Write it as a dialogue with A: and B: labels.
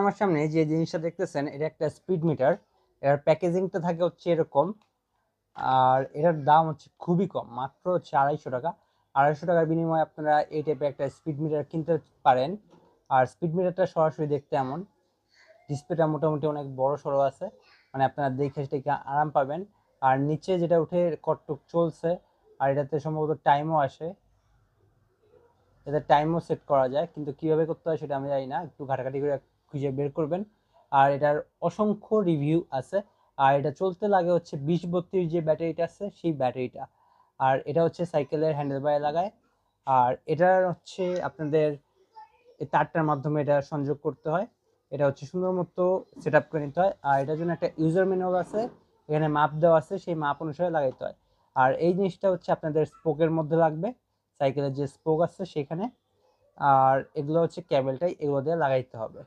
A: আমার সামনে যে জিনিসটা দেখতেছেন এটা একটা স্পিড মিটার। এর প্যাকেজিংটা থাকে হচ্ছে এরকম, আর এটার দাম হচ্ছে খুবই কম, মাত্র হচ্ছে 250 টাকা। 250 টাকার বিনিময়ে আপনারা এই টাইপের একটা স্পিড মিটার কিনতে পারেন। আর স্পিড মিটারটা সরাসরি দেখতে এমন, ডিসপ্লেটা মোটামুটি অনেক বড় সড়ো আছে, মানে আপনারা দেখে সেটাকে আরাম পাবেন। আর নিচে যেটা উঠে কতটুক চলছে, আর এটাতে সম্ভবত টাইমও আসে, এতে টাইমও সেট করা যায়, কিন্তু কিভাবে করতে হয় সেটা আমি জানি না, একটু ঘাটাঘাটি করে খুঁজে বের করবেন। আর এটার অসংখ্য রিভিউ আছে। আর এটা চলতে লাগে হচ্ছে 20-32 যে ব্যাটারিটা আছে সেই ব্যাটারিটা। আর এটা হচ্ছে সাইকেলের হ্যান্ডেলবারে লাগায়। আর এটার হচ্ছে আপনাদের এই তারটার মাধ্যমে এটা সংযোগ করতে হয়। এটা হচ্ছে সুন্দর মতো সেট আপ করে নিতে হয়। আর এটার জন্য একটা ইউজার ম্যানুয়াল আছে, এখানে মাপ দেওয়া আছে, সেই মাপ অনুসারে লাগাইতে হয়। আর এই জিনিসটা হচ্ছে আপনাদের স্পোকের মধ্যে লাগবে, সাইকেলের যে স্পোক আছে সেখানে। আর এগুলো হচ্ছে ক্যাবেলটাই, এগুলো দিয়ে লাগাইতে হবে।